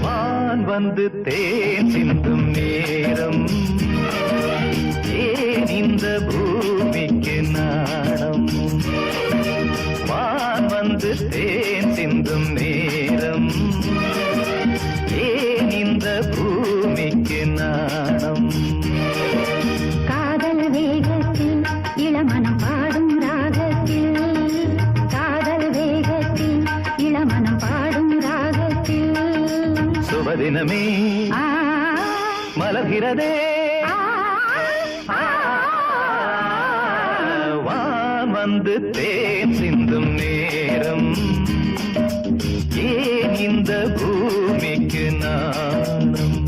வான் வந்து தேன் சிந்தும் நேரம், ஏன் இந்த பூமிக்கு நாணம்? வான் வந்து தேன் சிந்தும் நேரம், ஏன் இந்த பூமிக்கு நாணம்? காதல் வேகத்தில் இளமனம் பாடும் ராகத்தில், காதல் வேகத்தில் இளமனம் பாடும் ராகத்தில், சுபதினமே மலர்கிறதே, வான் வந்து தேன் சிந்தும் நேரம், ஏன் இந்த பூமிக்கு நாணம்?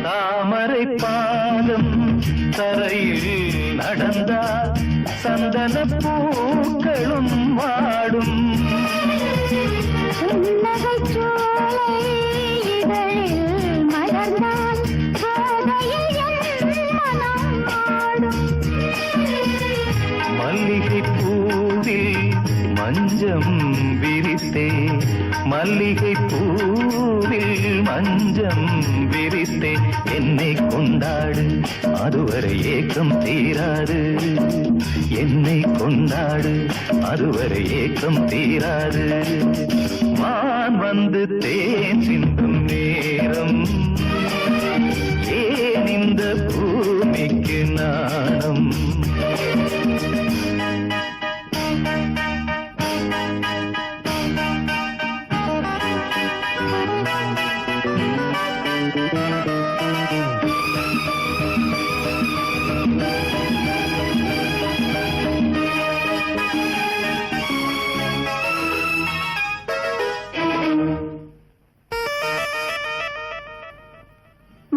தாமரை பாதம் தரையில் நடந்தால் சந்தன பூக்களும் வாடும், புன்னகைச் சோலை இதழில் மலர்ந்தால் கோதையில் என் மனம் ஆடும், மல்லிகை பூவில் மஞ்சம் விரித்தே, மல்லிகை பூவில் மஞ்சம் விரித்தே, என்னை கொண்டாடு அதுவரை ஏக்கம் தீராது, என்னை கொண்டாடு அதுவரை ஏக்கம் தீராது. வான் வந்து தேன் சிந்தும் நேரம், ஏன் இந்த பூமிக்கு நாணம்?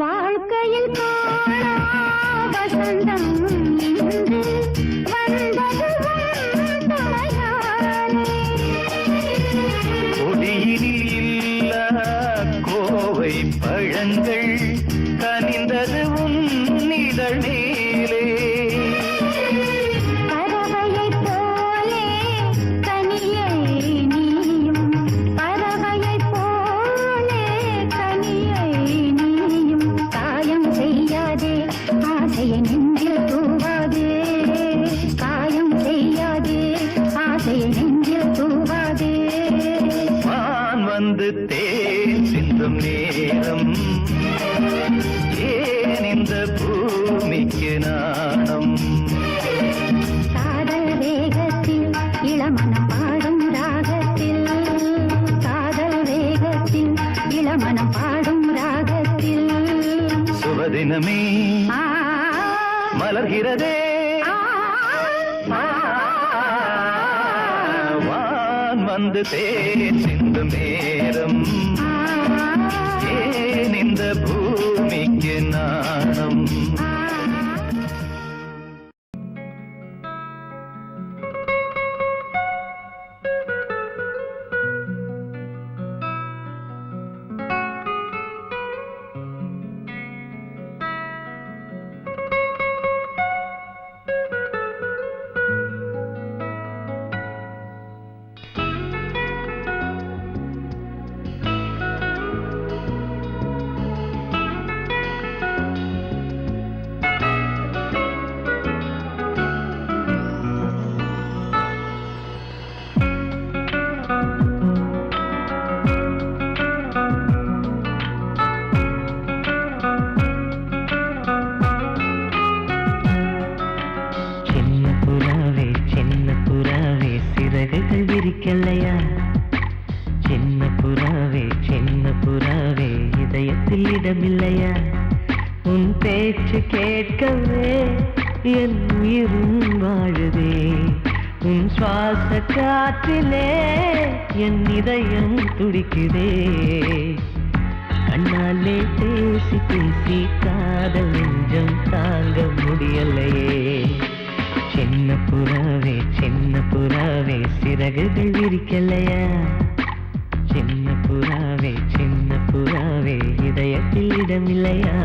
வாழ்க்கையில் காணா வசந்தம் இன்று வந்தது உன் துணையாலே, கொடியினில் இல்ல கோவை பழங்கள் கனிந்தது உன் இதழ் மேலே, பறவையைப் போலே கனியை நீயும், பறவையைப் போலே கனியை நீயும், காயம் செய்யாதே ஆசையை நெஞ்சில் தூவாதே, காயம் செய்யாதே ஆசையை நெஞ்சில் தூவாதே. வான் வந்து தேன் சிந்தும் நேரம், ஏன் இந்த பூமிக்கு நாணம்? காதல் வேகத்தில் இளமனம் பாடும் ராகத்தில், காதல் வேகத்தில் இளமனம் பாடும் ராகத்தில், சுபதினமே மலர்கிறதே, வான் வந்து தேன் சிந்தும் நேரம், ஏன் இந்த பூமிக்கு நாணம்? விரிக்கலையா? சின்ன புறாவே இதயத்தில் இடமில்லையா? உன் பேச்சு கேட்கவே என் உயிரும் வாழுதே. உன் சுவாச காற்றிலே என் இதயம் துடிக்குதே. கண்ணாலே பேசி பேசி காதல் நெஞ்சம் தாங்க முடியலையே. சின்ன புறாவே சிறகுகள் விரிக்கலையா? சின்ன புறாவே இதயத்தில் இடமில்லையா?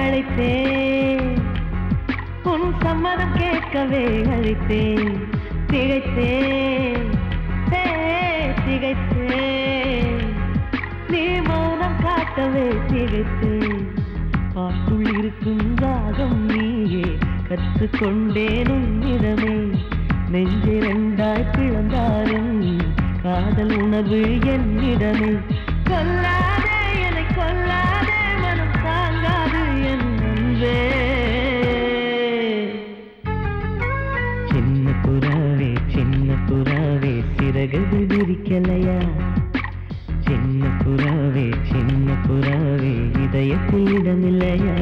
அழைத்தேன் உன் சம்மதம் கேட்கவே அழைத்தேன். திகைத்தேன் நீ மௌனம் காட்டவே திகைத்தேன். பாட்டுள் இருக்கும் ராகம் நீயே கற்றுக்கொண்டேன் உன்னிடமே. நெஞ்சிரண்டாய் பிளந்தாலும் காதல் உணர்வு என்னிடமே. கொல்லாதே என்னை கொல்லாதே, மனம் தாங்காது என் அன்பே. சின்ன புறாவே சிறகுகள் விரிக்கலையா? சின்ன புறாவே இதயத்தில் இடமில்லையா?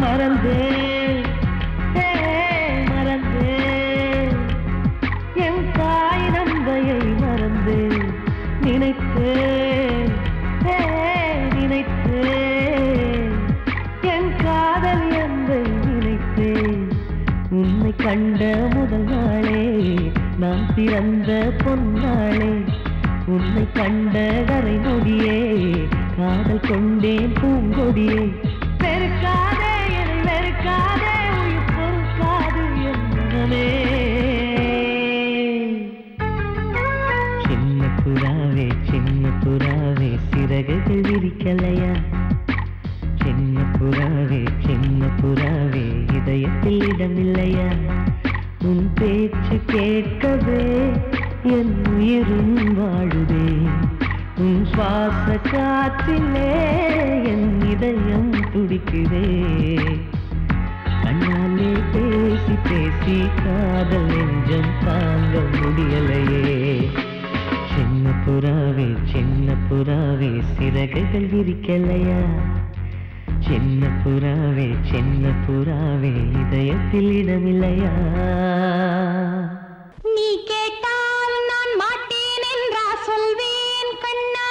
மறந்தேன் என் தாய் நம்பையை மறந்தேன். நினைத்தேன் என் காதல் என்பை நினைத்தேன். உன்னை கண்ட முதல் நாளே நான் பிறந்த பொன்னாளே. உன்னை கண்ட கரை நொடியே காதல் கொண்டேன் பூங்கொடியே. வெறுக்காதே என்னை வெறுக்காதே, உயிர் பொறுக்காது என் மனமே. சின்ன புறாவே சிறகுகள் விரிக்கலையா? சின்ன புறாவே இதயத்தில் இடமில்லையா? உன் பேச்சு கேட்கவே என் உயிரும் வாழுதே. உன் சுவாச காற்றிலே என் இதயம் துடிக்குதே. கண்ணாலே பேசி பேசி காதல் நெஞ்சம் தாங்க முடியலையே. சின்ன புறாவே சிறகுகள் விரிக்கலையா? சின்ன புறாவே இதயத்தில் இடமில்லையா? நீ கேட்டால் நான் மாட்டேன் என்றா சொல்வேன் கண்ணா.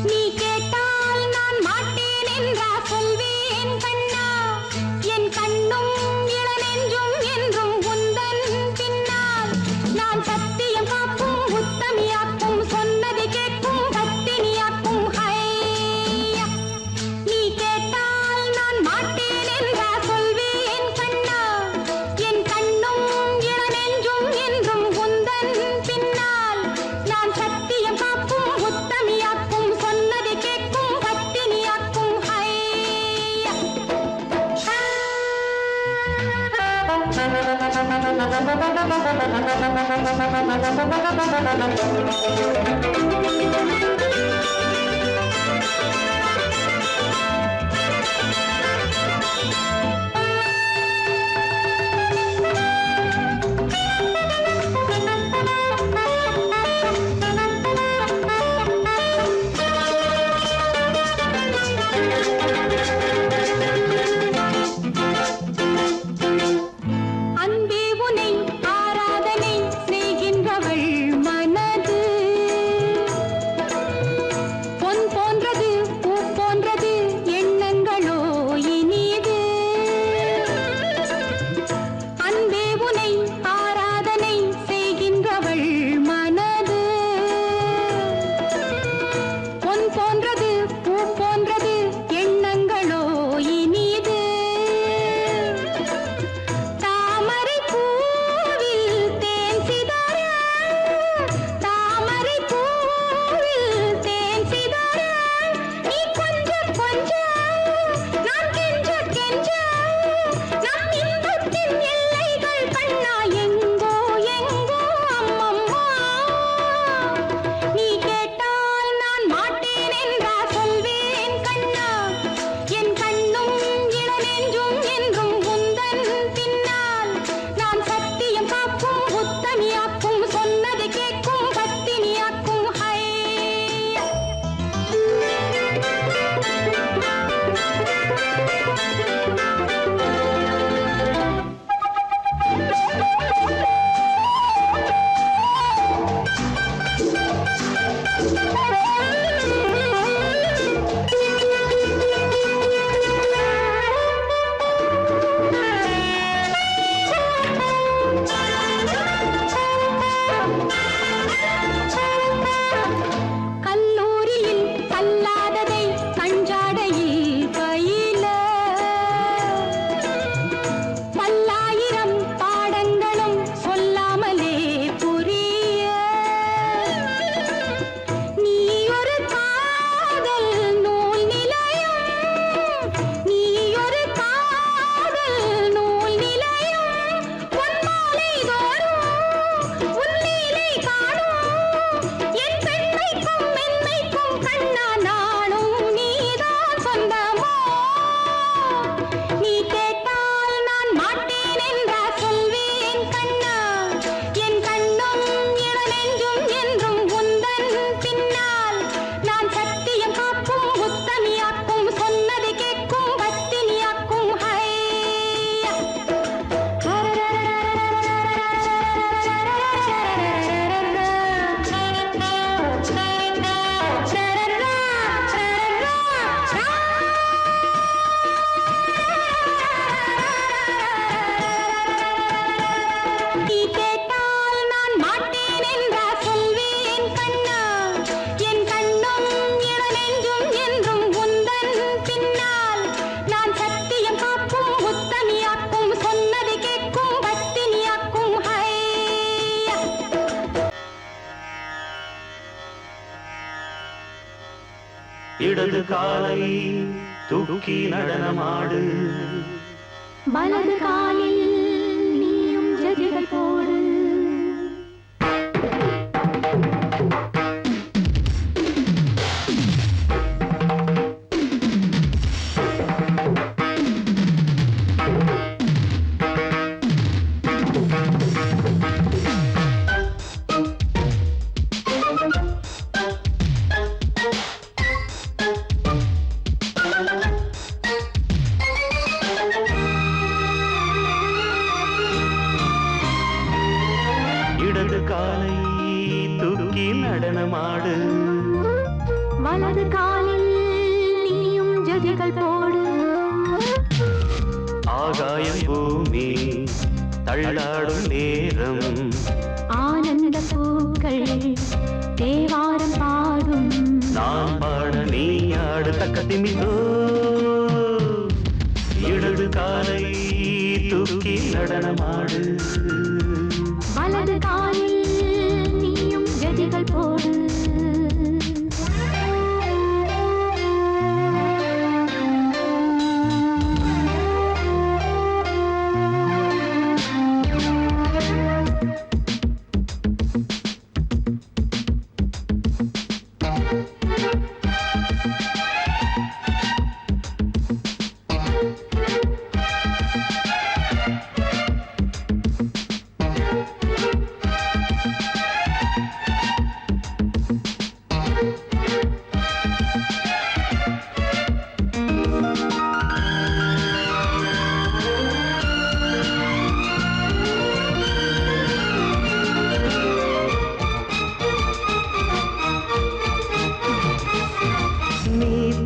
நீ கேட்டால் நான் மாட்டேன் என்றா சொல்வேன் கண்ணா. என் கண்ணும் இளநெஞ்சும் என்றும் உந்தன் பின்னால். நான் சத்தியம் காக்கும் உத்தமியாக்கும் சொன்னதை கேட்கும் கத்தினியாக்கும் ஹையா. நீ கேட்டால் நான் மாட்டேன் என்றா சொல்வேன் கண்ணா. என் கண்ணும் இளநெஞ்சும் என்றும் உந்தன் பின்னால். நான் சத்தியம் காக்கும் உத்தமியாக்கும் சொன்னதை கேட்கும் கத்தினியாக்கும் ஹையா. இடது காலை தூக்கி நடனமாடு வலது காலில் நீயும் ஜதிகள் போடு இடது காலை தூக்கி நடனமாடு வலது காலில் நீயும் ஜதிகள் போடு ஆகாயம் பூமி தள்ளாடும் நேரம் ஆனந்த பூக்கள் தேவாரம் பாடும் நான் பாட நீ ஆடு தக்க திமிதோ இடது காலை தூக்கி நடனமாடு வலது காலில் நீயும் ஜதிகள் போடு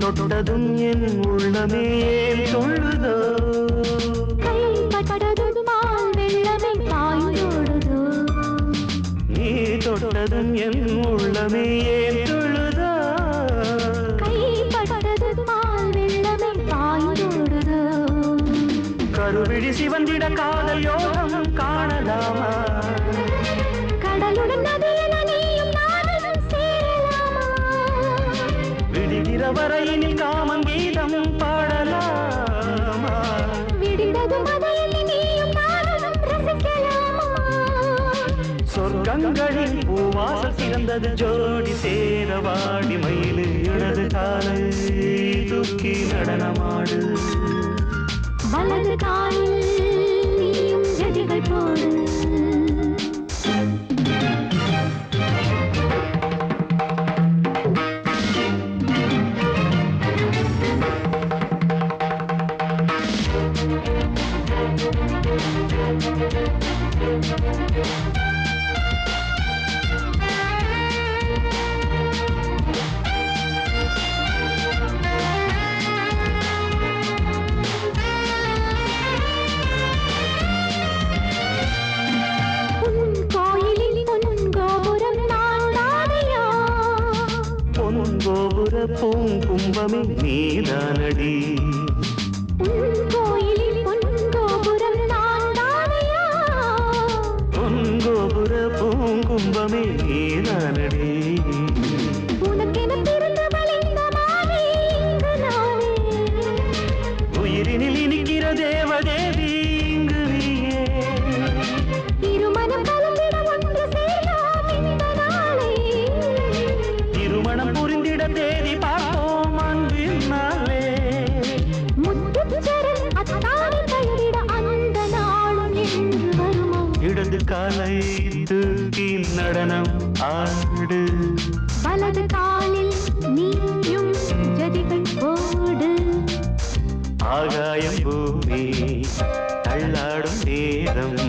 தொட்டதும் என் உள்ளமே தொழுதோ கைப்பட்டதும் மால் வெள்ளமே பாய்ந்தோடுதோ நீ தொட்டதும் என் உள்ளமே தொழுதோ கைப்பட்டதும் மால் வெள்ளமே பாய்ந்தோடுதோ கருவிழி சிவந்திட காதல் யோகம் காணலாமா கடலுடன் நதியில் நீயும் நானும் சேரலாமா விடுகிற வரையினில் காமன் கீதம் பாடலாமா விடிந்ததும் அதையில் நீயும் நானும் ரசிக்கலாமா சொர்க்கங்களில் பூவாசல் சிறந்தது ஜோடி சேரவாடி மயிலு இடது காலை தூக்கி நடனமாடு வலது காலில் நீயும் ஜதிகள் போடு பூங்கும்பமே நீதானடி கோயிலில் பொன்கோபுரம் நான் தானையா பொன்கோபுர பூங்கும்பமே நீதானடி உனக்கென பிறந்தவள் இந்த மாலை இங்கு நானே உயிரினில் இனிக்கிற தேவதேவி இங்கு நீயே திருமணம் கலந்திட ஒன்று சேரலாம் இந்த நாளை திருமணம் புரிந்திட தேதி பார்ப்போம் அன்பினாலே முத்துச்சரன் அத்தானை தழுவிட அந்த நாளும் என்று வருமோ இடது காலை தூக்கி நடனம் ஆடு வலது காலில் நீயும் ஜதிகள் போடு ஆகாயம் பூமி தள்ளாடும் நேரம்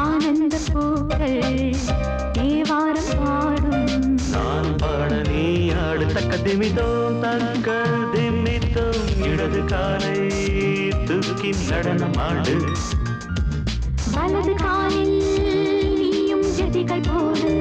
ஆனந்த பூக்கள் தேவாரம் பாடும் நான் பாட நீ ஆடு தக்க திமிதோம் தக்க திமித்தோம் இடது காலை தூக்கி நடனம் ஆடு வலது காலில் நீயும் ஜதிகள் போடு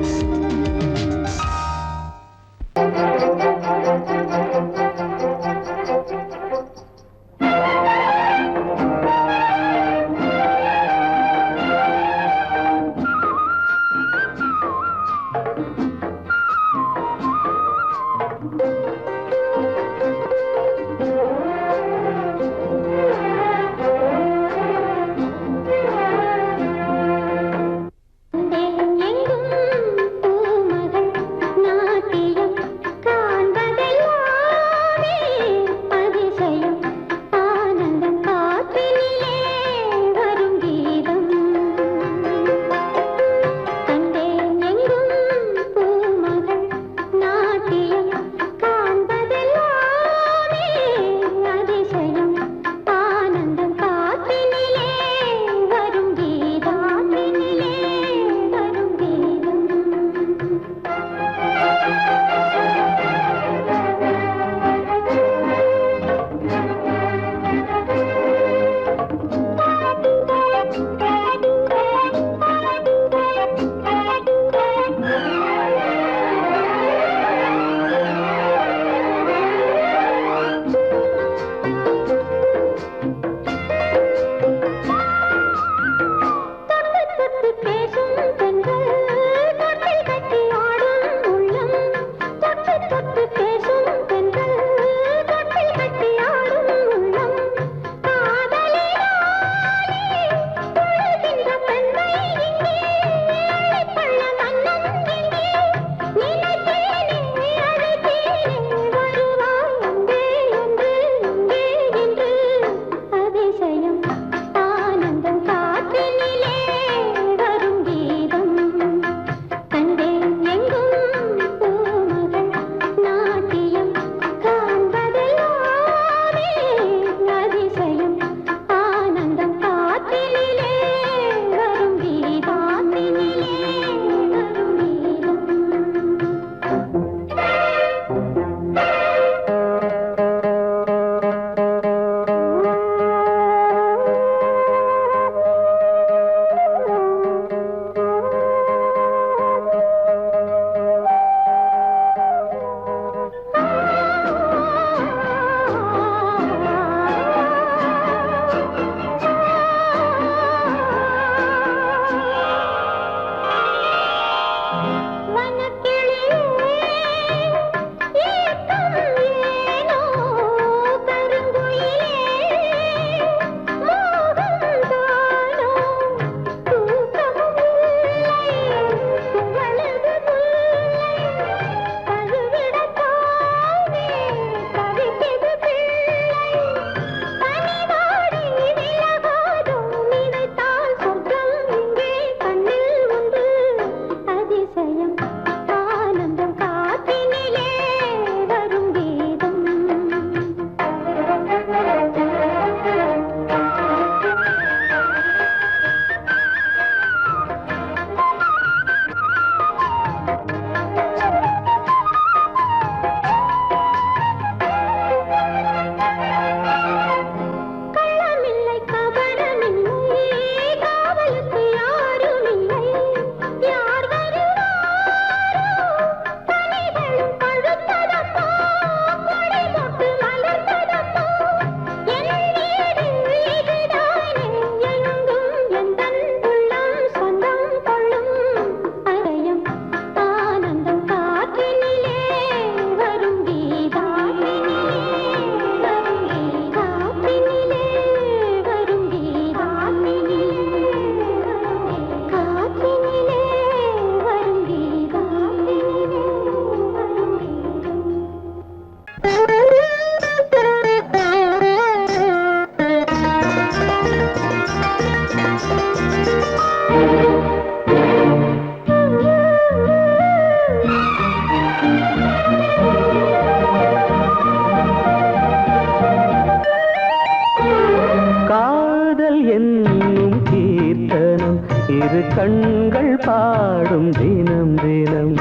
இரு கண்கள் பாடும் தினம் தினம்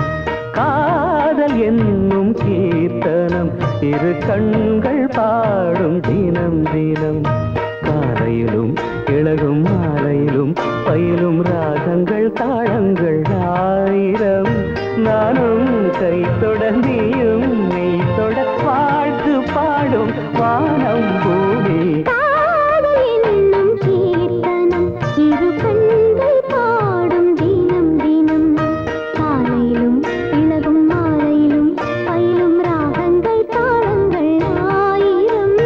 காதல் என்னும் கீர்த்தனம் இரு கண்கள் பாடும் தினம் தினம் காலையிலும் இளகும் மாலையிலும் பயிலும் ராகங்கள் தாளங்கள் ஆயிரம் நானும் கை தொடர்ந்தியும் மெய் தொட வாழ்த்து பாடும் வானம் பூமி என்னும் கீர்த்தனம் இரு கண்கள் பாடும் தினம் தினம் காலையிலும் இளகும் மாலையிலும் பயிலும் ராகங்கள் தாளங்கள் ஆயிரம்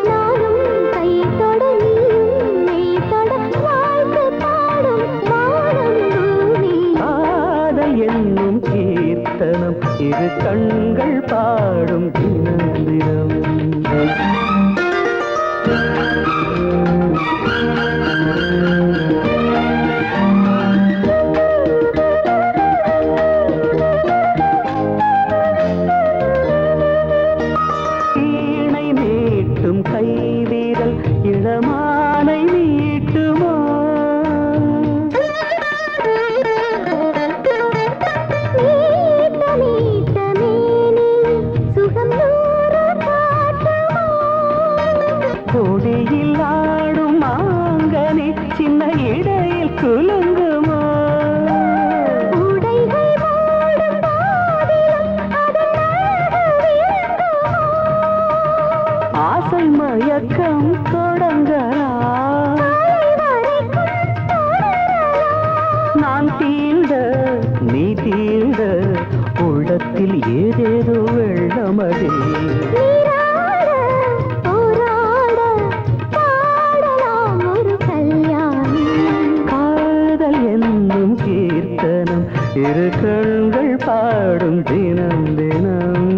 நானும் கை தொட நீயும் மெய் தொட வாழ்த்து பாடும் வானம் பூமி காதல் என்னும் கீர்த்தனம் இரு கண்கள் பாடும் தினம் தினம் வீணை மீட்டும் கைவிரல் இளமானை மீட்டுமோ கொடியில் ஆடும் மாங்கனி சின்ன இடையில் குலுங்குமோ ஆசை மயக்கம் தொடங்கலாம் நான் தீண்ட நீ தீண்ட உள்ளத்தில் ஏதேதோ வெள்ளமடி காதல் என்னும் கீர்த்தனம் இரு கண்கள் பாடும் தினம் தினம்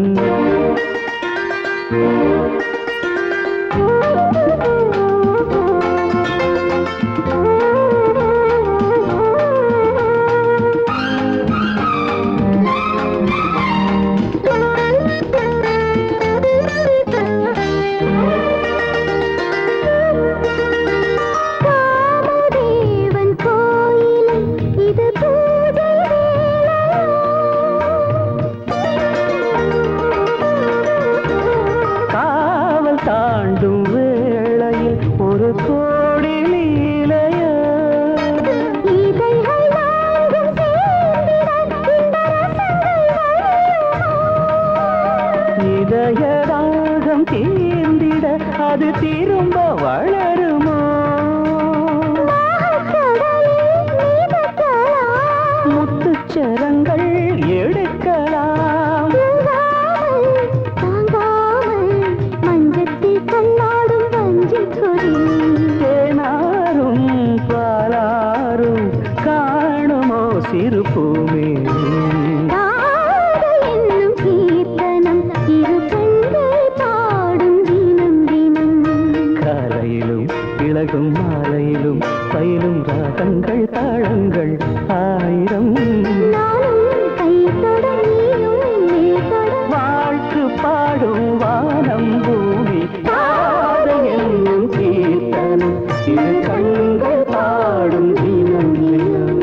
காமதேவன் கோயிலில் இது பூஜை காவல் தாண்டும் வேளையில் ஒரு கோடி லீலைய இதழ்கள் நான்கும் சேர்ந்திட இந்த ரசங்கள் இதயராகம் தீர்ந்திட அது திரும்ப வளருமோ முத்துச்சரங்கள் எடுக்கலாம் மஞ்சத்தில் கண்ணாடும் வஞ்சி கொடி தேனாரும் பாலாரும் காணுமோ சிறு பூமி காதல் என்னும் கீர்த்தனம் இரு கண்கள் பாடும் தினம் தினம் காலையிலும் இளகும் மாலையிலும் பயிலும் ராகங்கள் தாளங்கள் ஆயிரம் நானும் கை தொட நீயும் மேல் தொட வாழ்த்து பாடும் வானம் பூமி காதல் என்னும் கீர்த்தனம் இரு கண்கள் பாடும் தினம் தினம்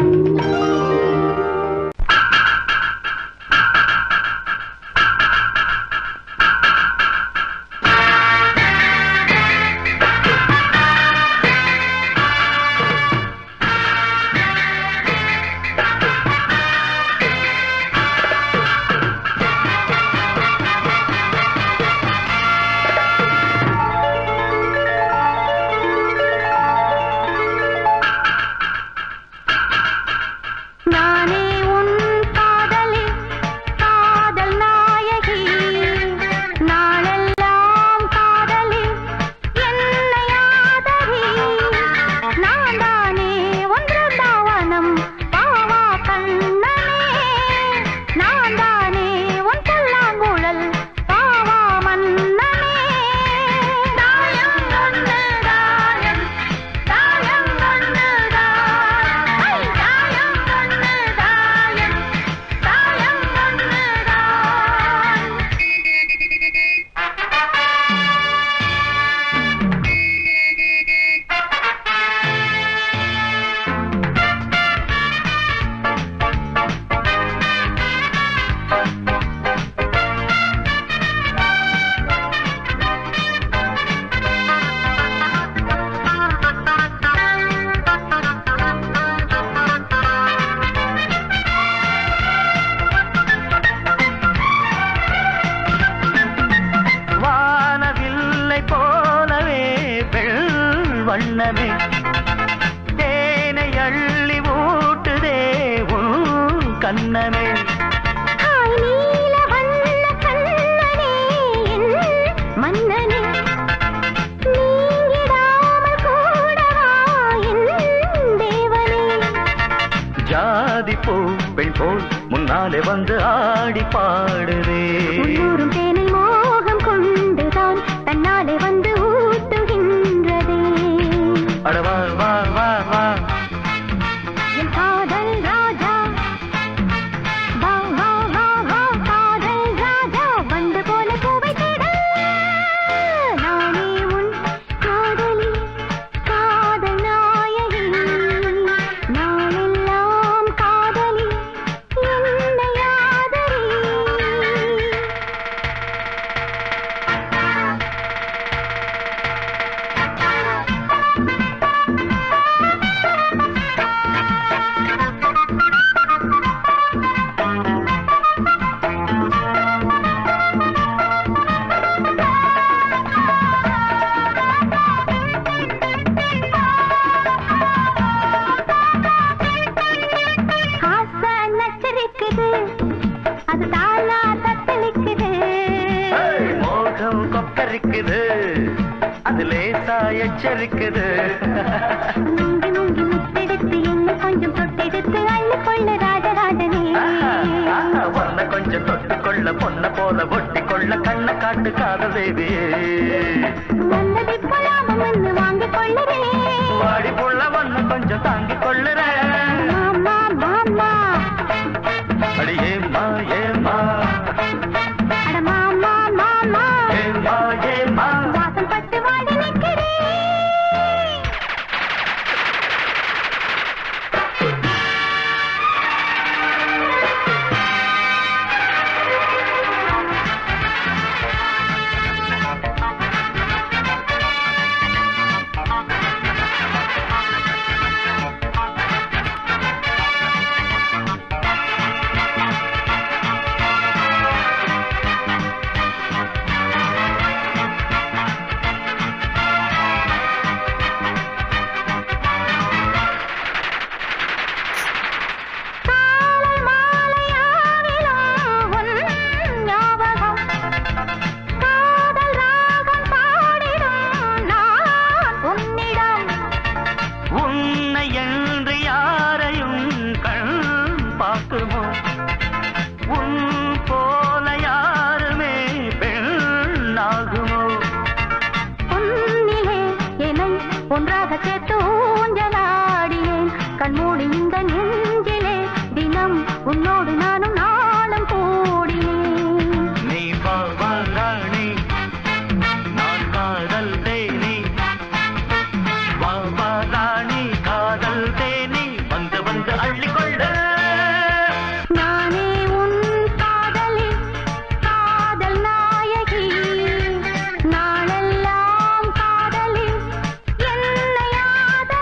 வண்ணமே தேனை அள்ளி ஊட்டுதே உன் கண்ணமே ஹாய் நீல வண்ண கண்ணனே என் மன்னனே நீங்கிடாமல் கூடவா என் தேவனே ஜாதி பூ பெண் போல் முன்னாலே வந்து ஆடி பாடுதே உள்ளூரும் தேனை மோகம் கொண்டுதான் தன்னாலே வந்து ஊட்டுகின்றதே அட வா வா வா வா என் காதல் ராஜா வா வா வா வா காதல் ராஜா வந்து போல பூவை தேட நானே உன் காதலி காதல் நாயகி நாளெல்லாம் காதலி என்னை ஆதரி ஆசை நச்சரிக்குது அது தானா தத்தளிக்குது மோகம் கொக்கரிக்குது அது லேசா எச்சரிக்குது முங்கி முங்கி முத்தெடுத்து என்ன கொஞ்சம் தொட்டெடுத்து அள்ளி கொள்ள ராஜராஜனே பொண்ண கொஞ்சம் தொட்டுக்கொள்ள பொண்ண போல ஒட்டி கொள்ள கண்ண காட்டு காதல் தேவியே வந்ததை போலாமம் வந்து வாங்கிக் கொள்ளுறேன் வாடி புள்ள ஒண்ணு கொஞ்சம் தாங்கிக் கொள்ளுறேன் மாமா மாமா அடி ஏம்மா ஏம்மா அட மாமா மாமா ஏம்மா ஏம்மா வாசல் பட்டு வாடி நிற்கிறேன் காலை மாலையாவிலும் உன் ஞாபகம் காதல் ராகம் பாடிடும் நான் உன்னிடம் உன்னை என்று யாரையும் கண் பார்க்குமோ உன் போல யாருமே பெண்ணாகுமோ உன்னிலே என்னை ஒன்றாக சேர்த்து ஊஞ்சலாடினேன் கண்மூடி இந்த நெஞ்சிலே தினம் உன்னோடு நானும் நாளும் கூடினேன் நீ வா வா ராணி நான் காதல் தேனி வா வா ராணி காதல் தேனி வந்து வந்து அள்ளிக்கொள்ள நானே உன் காதலி காதல் நாயகி நாளெல்லாம் காதலி என்னை ஆதரி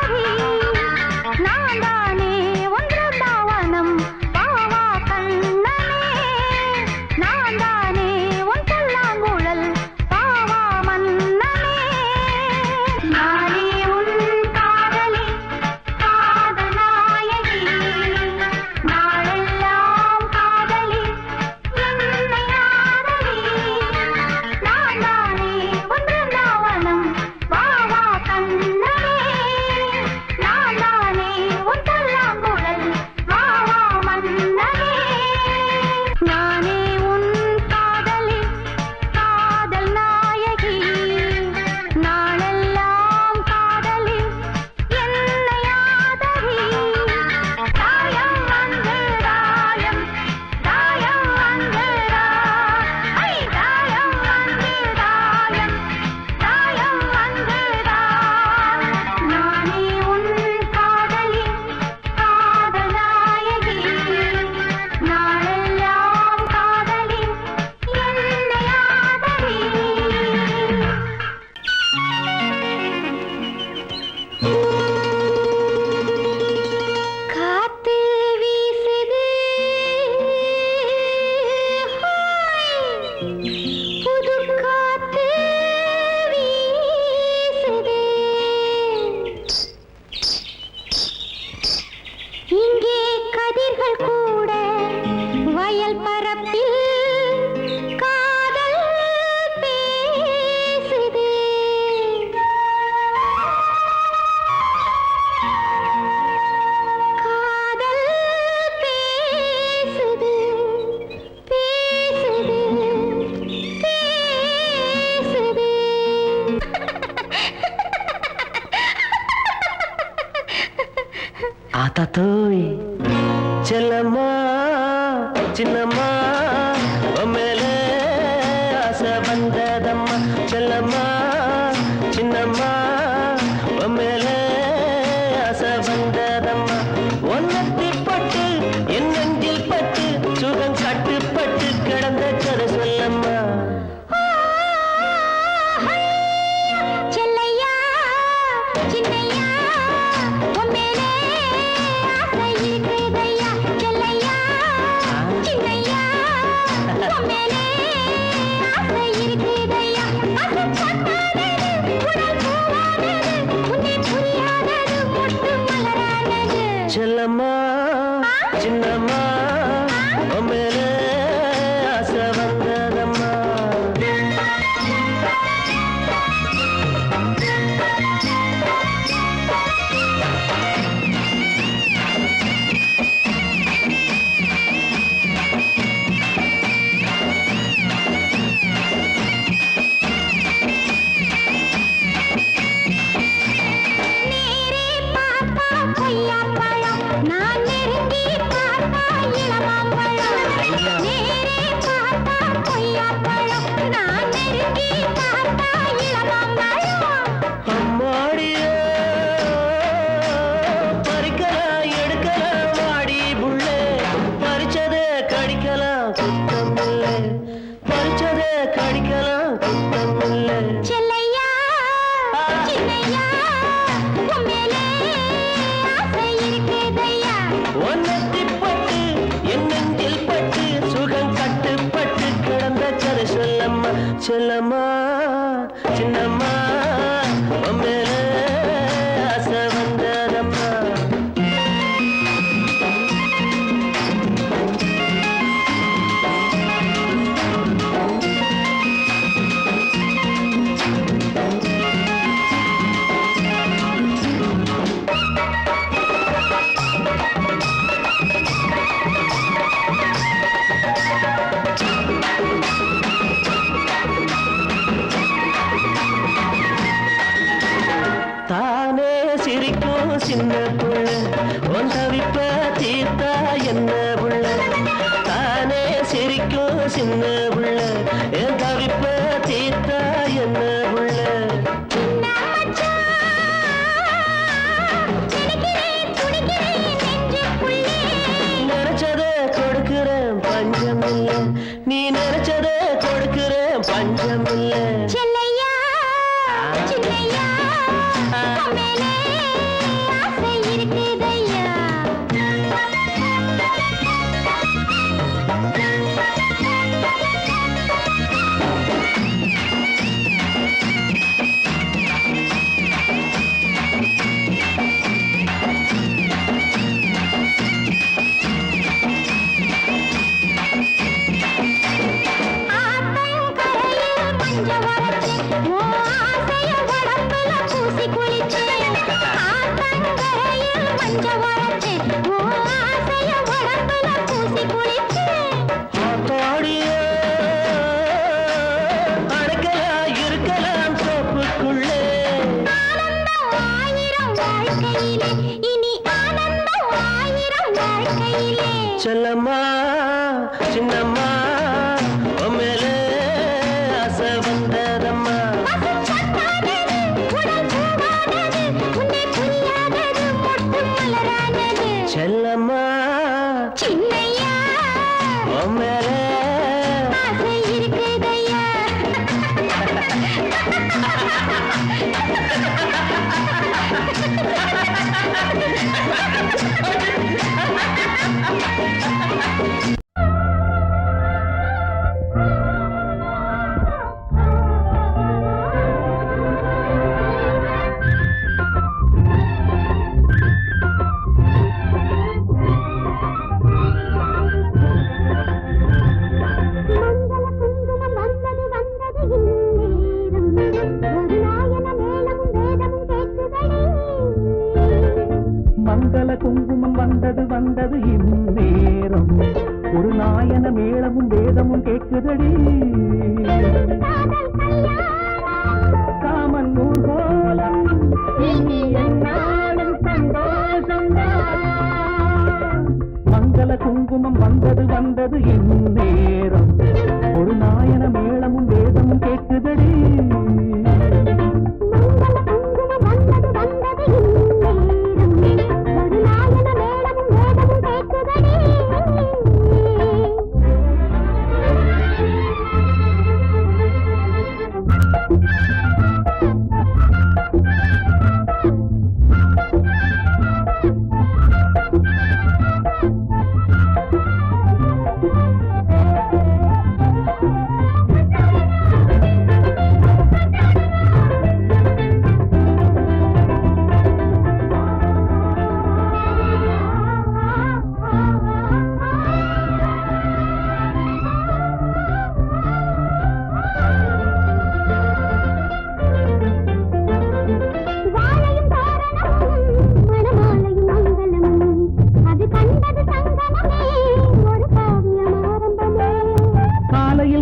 ஆத்தா தோய் செல்லம்மா சின்னம்மா மேலே ஆசை வந்ததம்மா செல்லம்மா சின்னம்மா மேலே ஆசை வந்ததம்மா ஒன்னத்தி பட்டு என் நெஞ்சில் பட்டு சுகம் கட்டுப்பட்டு கிடந்த கதை சொல்லம்மா செல்லையா சின்னையா உன்மேலே ஆசை இருக்குதையா செல்லையா சின்னையா உன்மேலே ஆசை இருக்குதையா அது பட்டானது உடல் பூவானது உன்னை புரியாதது மொட்டு மலரானது செல்லம்மா சின்னம்மா மேலே ஆசை வந்ததம்மா நேரே பார்த்தா கொய்யாப்பழம் நான் நெருங்கி பார்த்தா இளமாம்பழம் நேரே பார்த்தா கொய்யாப்பழம் நான் நெருங்கி பார்த்தா இளமாம்பழம் அம்மாடியோ பறிக்கலாம் எடுக்கலாம் வாடி புள்ளே பறிச்சதே கடிக்கலாம் குத்தமில்லை பறிச்சதே கடிக்கலாம் குத்தமில்லை செல்லையா சின்னையா உன்மேலே ஆசை இருக்குதையா ஒன்னத்தி பட்டு என் நெஞ்சில் பட்டு சுகம் கட்டுப்பட்டு கிடந்த கதை சொல்லம்மா செல்லம்மா சின்னம்மா மேலே ஆசை வந்ததம்மா தானே சிரிக்கும் சின்ன புள்ள உன் தவிப்ப தீர்த்தா என்ன புள்ள தானே சிரிக்கும் சின்ன புள்ள என் தவிப்ப தீர்த்தா என்ன புள்ள சின்ன மச்சான் நினைக்கிறேன் துடிக்கிறேன் நெஞ்சுக்குள்ளே நினைச்சதே கொடுக்கிறேன் பஞ்சமில்ல நீ நினைச்சதே கொடுக்கிறேன் பஞ்சமில்ல செல்லையா சின்னையா உன்மேலே ஆசை இருக்குதையா ஆத்தங்கரையில் மஞ்ச வரைச்சு ஓ ஆசைய உடம்புல பூசி குளிச்சு ஆத்தங்கரையில் மஞ்ச வரைச்சு ஓ ஆசைய உடம்புல பூசி குளிச்சு ஆத்தாடியே அடக்கலாம் இருக்கலாம் தோப்புக்குள்ளே ஆனந்தம் ஆயிரம் வாழ்க்கையிலே இனி ஆனந்தம் ஆயிரம் வாழ்க்கையிலே செல்லம்மா சின்னம்மா மேலே ஆசை வந்ததம்மா பசும்பட்டானது உடல் பூவானது உன்னை புரியாதது மொட்டு மலரானது செல்லம்மா சின்னையா மேலே ஆசை இருக்குதையா மங்கள குங்குமம் வந்தது இந்நேரம் ஒரு நாயன மேளமும் வேதமும் கேட்குதடி காமன் ஊர்கோலம் இனி என்னாலும் சந்தோஷம் குங்குமம் வந்தது வந்தது இந்நேரம் ஒரு நாயன மேளமும் வேதமும் கேட்குதடி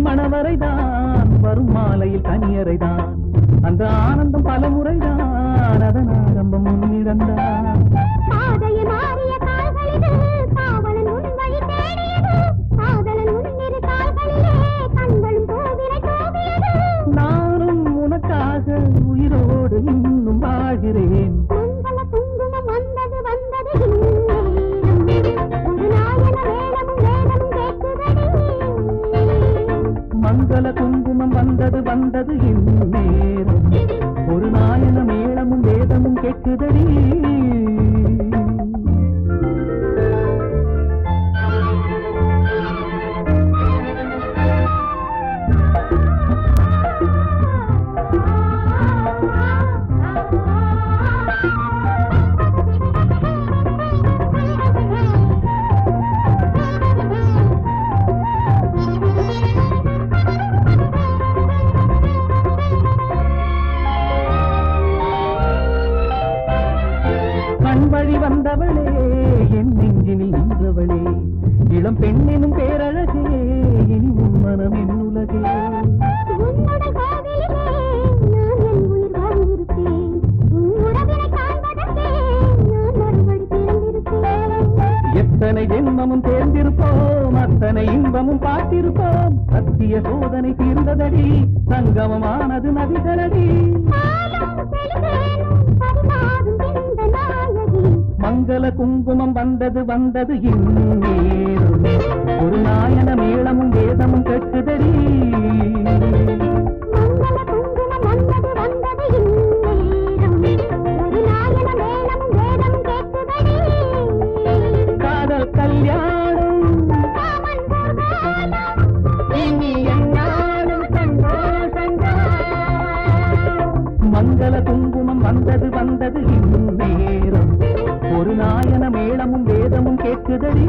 மணவரைதான் வரும் மாலையில் கனியரைதான் அந்த ஆனந்தம் பல முறைதான் அதன் ஆரம்பம் முன்னிடந்தான் நானும் உனக்காக உயிரோடு இன்னும் வாழ்கிறேன் மங்கள குங்குமம் வந்தது வந்தது இந்நேரம் ஒரு நாயன மேளமும் வேதமும் கேட்குதடி வழி வந்தவளே என் நெஞ்சினில் நின்றவளே இளம் பெண்ணினும் பேரழகே இனி உன் மனம் என் உலகே எத்தனை ஜென்மமும் தேர்ந்திருப்போம் அத்தனை இன்பமும் பார்த்திருப்போம் சத்திய சோதனை தீர்ந்ததடி சங்கமமானது நதிகளடி மங்கள குங்குமம் வந்தது வந்தது இந்நேரம் ஒரு நாயன மேளமும் வேதமும் கேட்குதடி காதல் கல்யாணம் இனி என்னாலும் மங்கள குங்குமம் வந்தது வந்தது இந்நேரம் ஒரு நாயன மேளமும் வேதமும் கேட்குதடி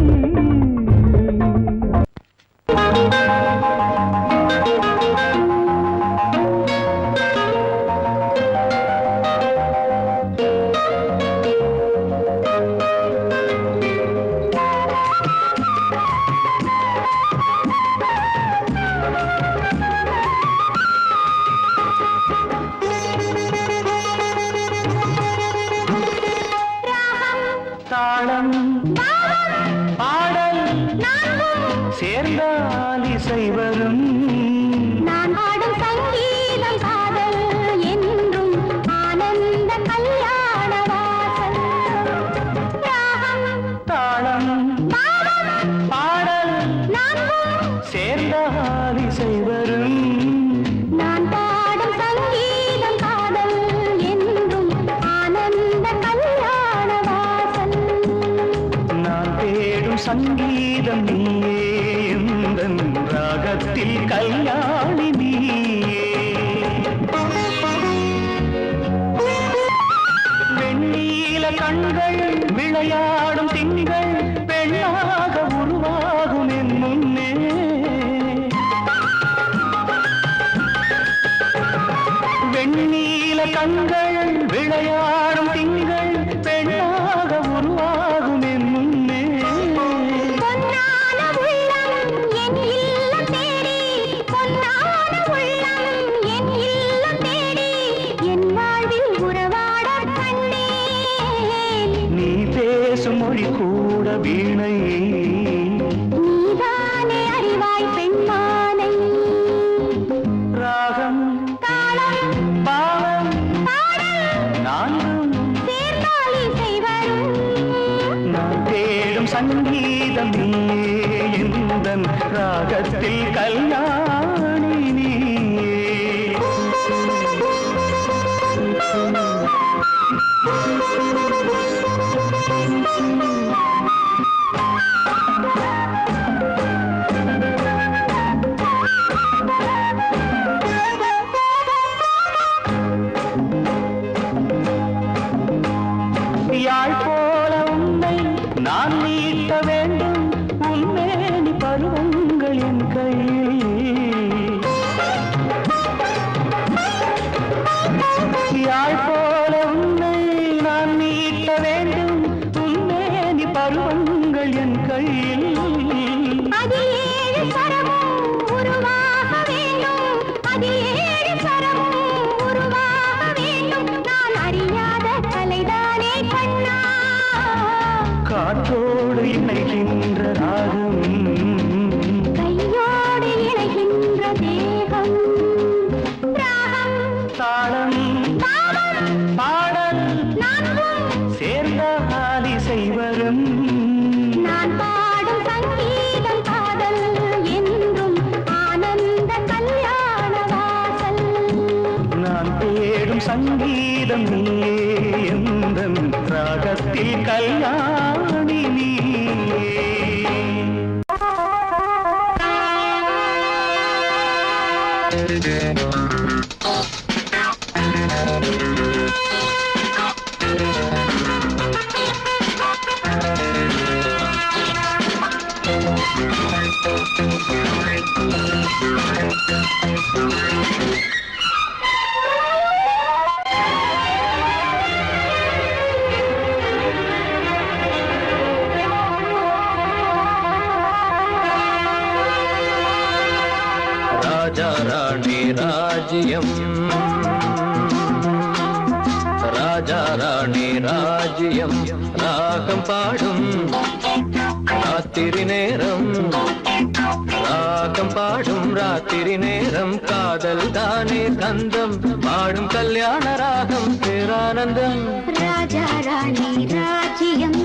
தாளம் பாடல் சேர்ந்தால் இசை வரும் நான் பாடும் சங்கீதம் காதல் என்றும் ஆனந்த கல்யாண வாசல் தாளம் பாடல் சேர்ந்தால் இசை வரும் நான் பாடும் சங்கீதம் காதல் என்றும் ஆனந்த கல்யாண வாசல் நான் தேடும் சங்கீதம் நீயே எந்தன் ராகத்தில் கல்யாணி நீயே வெண்ணீல கண்கள் விளையாடும் திங்கள் பெண்ணாக உருவாகும் என் முன்னே வெண்ணீல கண்கள் விளையாடும் திங்கள் பெண்ணாக உருவாகும் என் முன்னே பொன்னான உள்ளம் என் இல்லம் தேடி பொன்னான உள்ளம் என் இல்லம் தேடி என் வாழ்வில் உறவாடக் கண்டேன் நீ பேசும் மொழி கூட வீணை சங்கீதம் நீயே எந்தன் ராகத்தில் கல்யாணி நீயே. யாழ் போல உன்னை நான் நீட்ட வேண்டும் உன்மேனி பருவங்கள் என் கையில். யாழ் போல உன்னை நான் நீட்ட வேண்டும் உன்மேனி பருவங்கள் என் கையில். காற்றோடு இணைகின்ற ராகம் கையோடு இணைகின்ற தேகம் ராகம் தாளம் பாடல் சேர்ந்த ஆலிசை வரும். நான் பாடும் சங்கீதம் காதல் என்றும் ஆனந்த கல்யாண வாசல். நான் தேடும் சங்கீதம் நீயே எந்தன் ராகத்தில் கல்யாணி நீயே. ராஜா ராணி ராஜ்யம் ராஜா ராணி ராஜ்யம் ராகம் பாடும் ராத்திரி நேரம் ராகம் பாடும் ராத்திரி நேரம் காதல் தானே கந்தம் பாடும் கல்யாண ராகம் பேரானந்தம். ராஜா ராணி ராஜ்யம்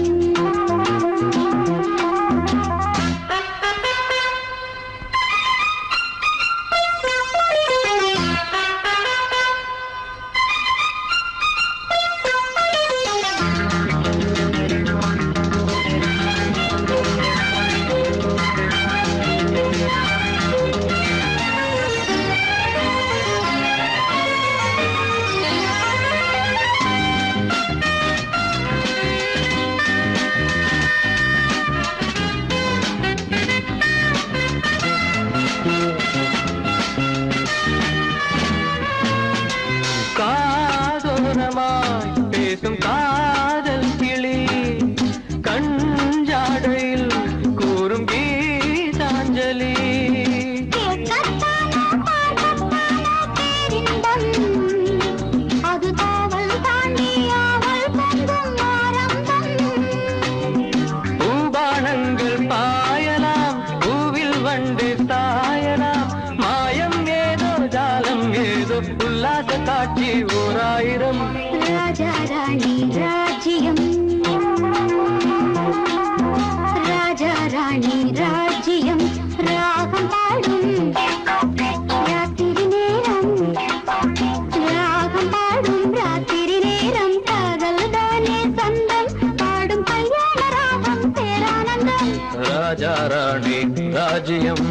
காதோரமாய் பேசும் காதல் கிளி கஞ்சாடையில் கூறும் கீதாஞ்சலி. அது காவல் தாண்டி அவள் பொங்கும் ஆரம்பம். பூபானங்கள் பாயலாம் பூவில் வண்டு சாயலாம் மாயம் ஏதோ ஜாலம் ஏதோ உல்லாச காட்சி ஓராயிரம். ராஜா ராணி ராஜ்யம் ராஜா ராணி ராஜ்யம் ராகம் பாடும் ராத்திரி நேரம் ராகம் பாடும் ராத்திரி நேரம் காதல் தானே சந்தம் பாடும் கல்யாண ராகம் பேரானந்தம். ராஜா ராணி ராஜ்யம்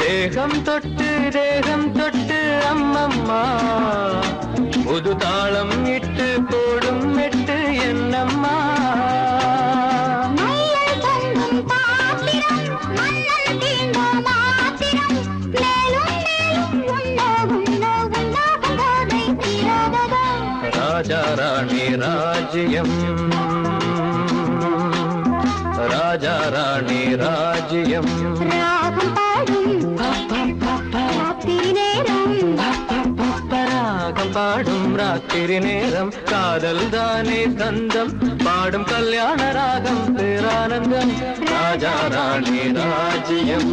தேகம் தொட்டு தேகம் தொட்டு அம்மம்மா புது தாளம் இட்டு போடும் மெட்டு என்னம்மா ராஜா ராணி ராஜ்யம் ராஜா ராணி ராஜ்யம் ராகம் பாடும் ராத்திரி நேரம் காதல் தானே தந்தம் பாடும் கல்யாண ராகம் பேரானந்தம் ராஜா ராணி ராஜ்யம்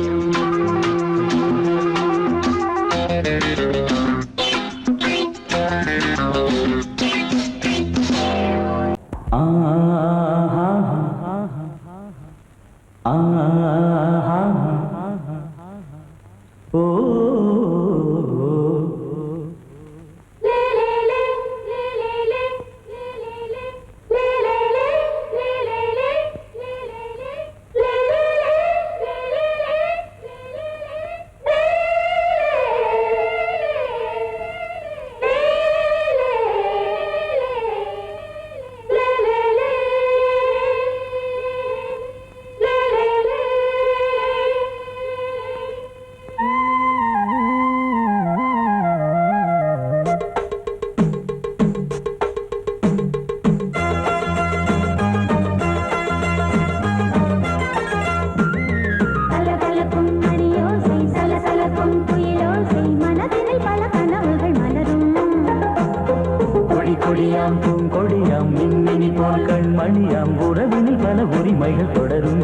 கொடியாம் பூங்கொடியாம் மின்மினி போல் கண்மணியாம் உறவினில் பல உரிமைகள் தொடரும்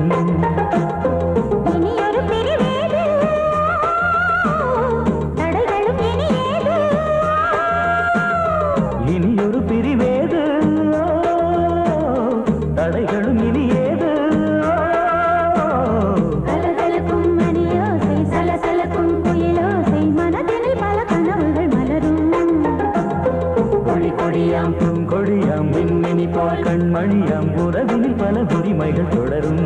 இனியொரு பிரிவேது தடைகளும் இனி ஏது கொடியாம் பூங்கொடியாம் மின்மினி போல் கண்மணியாம் உறவினில் பல உரிமைகள் தொடரும்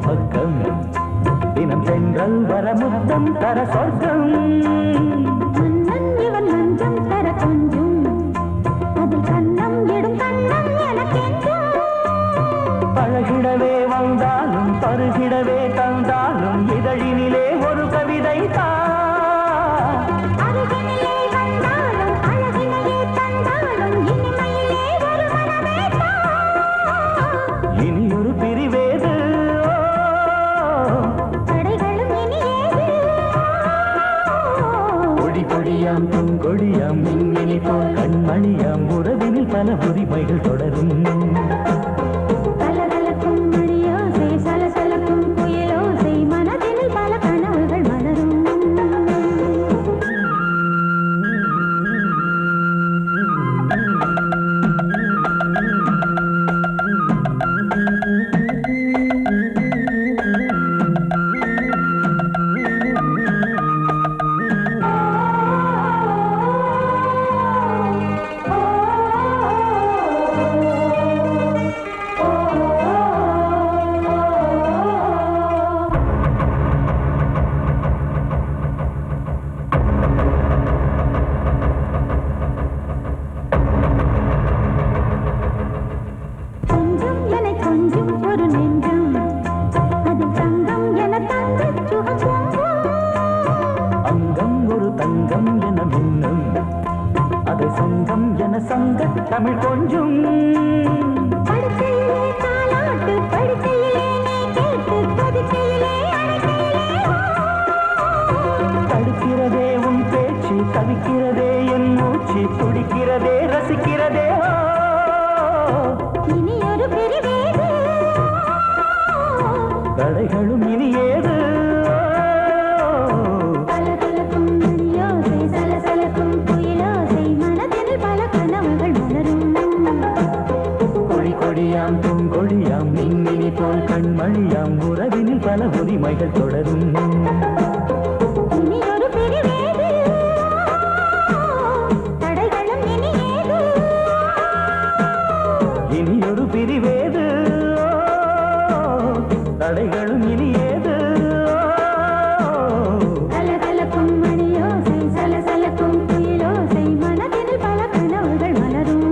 பக்கம் தினம் சென்றல் வர முத்தம் தர சொர்க்கம் இவன் மஞ்சம் தர கொஞ்சம் அதில் கண்ணம் இடும் கண்ணம் எனக்கென்றும் பழகிடவே வந்தாலும் பருகிடவே தந்தாலும் இதழினிலே ஒரு கவிதை அருகினிலே வந்தாலும் அழகினையே தந்தாலும் இனிமையிலே ஒரு மனமே இனியொரு பிரிவேது கொடியாம் பூங்கொடியாம் மின்மினி போல் கண்மணியாம் உறவினில் பல உரிமைகள் தொடரும் கலகலக்கும் மணியோசை சலசலக்கும் புயலோசை மனதினில் பல கனவுகள் மலரும் தமிழ் கொஞ்சம் படுக்கையிலே தாலாட்டு படுக்கையிலே கேட்டு படுக்கையிலே தடுக்கிறதே உன் பேச்சு தவிக்கிறதே என் மூச்சு துடிக்கிறதே ரசிக்கிறதே இனி ஒரு பிரிவேது தடைகளும் இனி ஏது கண்மணியாம் உறவினில் பல உரிமைகள் தொடரும். இனியொரு பிரிவேது தடைகளும் இனியேது. இனியொரு பிரிவேது தடைகளும் இனியேது. கலகலக்கும் மணியோசை சலசலக்கும் குயிலோசை மனதில் பல கனவுகள் மலரும்.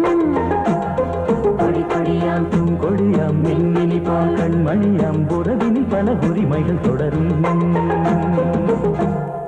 கொடி கொடியாம் பூங்கொடியாம் மின்மினி போல் கண்மணியாம் உறவினில் பல உரிமைகள் தொடரும்.